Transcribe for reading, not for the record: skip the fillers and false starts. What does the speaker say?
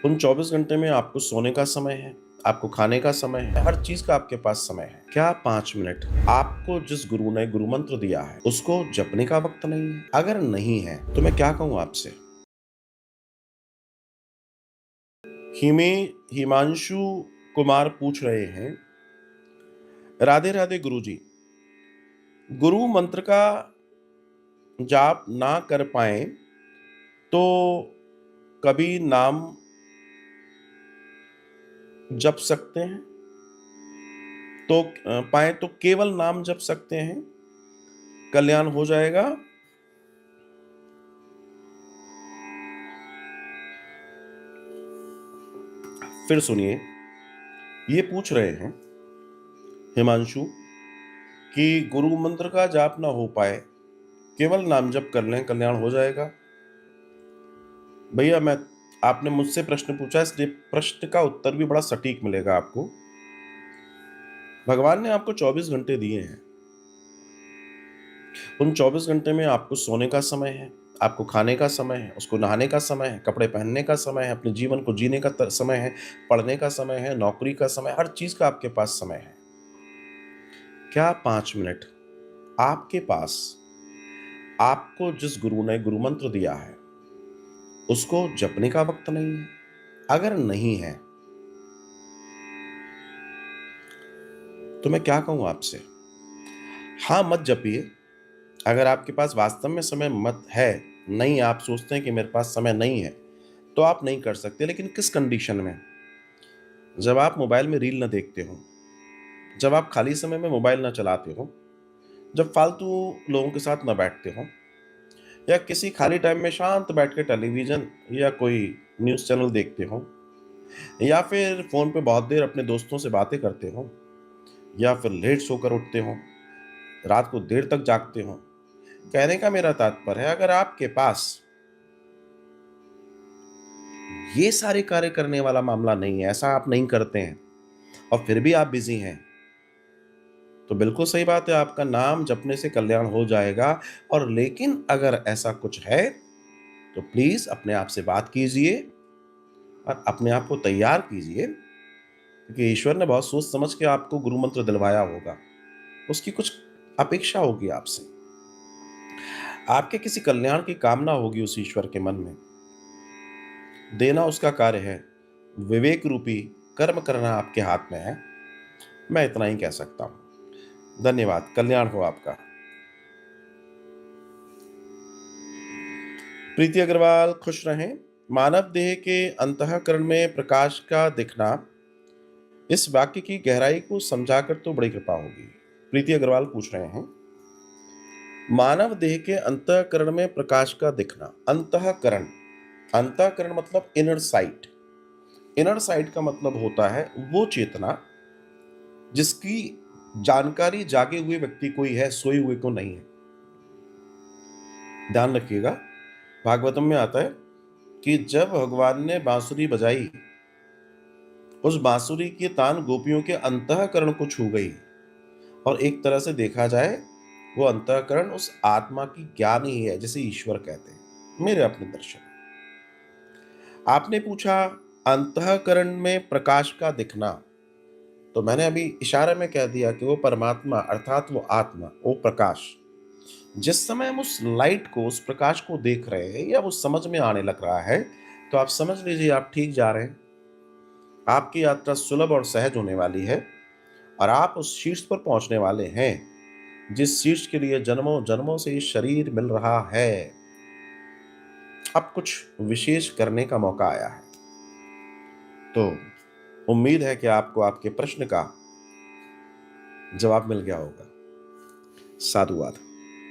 उन 24 घंटे में आपको सोने का समय है, आपको खाने का समय है, हर चीज़ का आपके पास समय है। क्या 5 मिनट आपको जिस गुरु ने गुरु मंत्र दिया है, उसको जपने का वक़्त नहीं है? अगर नहीं है, तो मैं क्या कहूँ आपसे? हिमांशु कुमार पूछ रहे हैं, राधे राधे गुरुजी, गुरु मंत्र का जाप ना कर पाएँ, तो कभी नाम जप सकते हैं? तो पाएँ तो केवल नाम जप सकते हैं, कल्याण हो जाएगा? फिर सुनिए, ये पूछ रहे हैं हिमांशु कि गुरु मंत्र का जाप ना हो पाए, केवल नाम जप कर लें, कल्याण हो जाएगा? भैया, मैं आपने मुझसे प्रश्न पूछा, इसलिए प्रश्न का उत्तर भी बड़ा सटीक मिलेगा आपको। भगवान ने आपको 24 घंटे दिए हैं। उन 24 घंटे में आपको सोने का समय है, आपको खाने का समय है, उसको नहाने का समय है, कपड़े पहनने का समय है, अपने जीवन को जीने का समय है, पढ़ने का समय है, नौकरी का समय, हर चीज का आपके पास समय है। क्या 5 मिनट आपके पास आपको जिस गुरु ने गुरु मंत्र दिया है, उसको जपने का वक्त नहीं है? अगर नहीं है, तो मैं क्या कहूं आपसे? हाँ, मत जपिए। अगर आपके पास वास्तव में समय मत है, नहीं, आप सोचते हैं कि मेरे पास समय नहीं है, तो आप नहीं कर सकते। लेकिन किस कंडीशन में? जब आप मोबाइल में रील न देखते हो, जब आप खाली समय में मोबाइल न चलाते हो, जब फालतू लोगों के साथ न बैठते हो, या किसी खाली टाइम में शांत बैठ के टेलीविजन या कोई न्यूज़ चैनल देखते हो, या फिर फोन पे बहुत देर अपने दोस्तों से बातें करते हो, या फिर लेट सोकर उठते हो, रात को देर तक जागते हो। कहने का मेरा तात्पर्य है, अगर आपके पास ये सारे कार्य करने वाला मामला नहीं है, ऐसा आप नहीं करते हैं, और फिर भी आप बिजी हैं, तो बिल्कुल सही बात है, आपका नाम जपने से कल्याण हो जाएगा। और लेकिन अगर ऐसा कुछ है, तो प्लीज अपने आप से बात कीजिए और अपने आप को तैयार कीजिए, क्योंकि ईश्वर ने बहुत सोच समझ के आपको गुरु मंत्र दिलवाया होगा। उसकी कुछ अपेक्षा होगी आपसे, आपके किसी कल्याण की कामना होगी उस ईश्वर के मन में। देना उसका कार्य है, विवेक रूपी कर्म करना आपके हाथ में है। मैं इतना ही कह सकता हूं। धन्यवाद। कल्याण हो आपका। प्रीति अग्रवाल, खुश रहें। मानव देह के अंतःकरण में प्रकाश का दिखना, इस वाक्य की गहराई को समझाकर तो बड़ी कृपा होगी। प्रीति अग्रवाल पूछ रहे हैं, मानव देह के अंतःकरण में प्रकाश का दिखना। अंतःकरण, अंतःकरण मतलब इनर साइट। इनर साइट का मतलब होता है वो चेतना जिसकी जानकारी जागे हुए व्यक्ति को ही है, सोए हुए को नहीं है। ध्यान रखिएगा, भागवतम में आता है कि जब भगवान ने बांसुरी बजाई, उस बांसुरी की तान गोपियों के अंतःकरण को छू गई। और एक तरह से देखा जाए, वो अंतःकरण उस आत्मा की ज्ञान ही है, जिसे ईश्वर कहते हैं। मेरे अपने दर्शन। आपने पूछा अंतःकरण में प्रकाश का दिखना, तो मैंने अभी इशारे में कह दिया कि वो परमात्मा, अर्थात वो आत्मा, वो प्रकाश, जिस समय हम उस लाइट को, उस प्रकाश को देख रहे हैं या वो समझ में आने लग रहा है, तो आप समझ लीजिए आप ठीक जा रहे हैं। आपकी यात्रा सुलभ और सहज होने वाली है, और आप उस शीर्ष पर पहुंचने वाले हैं जिस शीर्ष के लिए जन्मों जन्मों से ये शरीर मिल रहा है। अब कुछ विशेष करने का मौका आया है। तो उम्मीद है कि आपको आपके प्रश्न का जवाब मिल गया होगा। साधुवाद।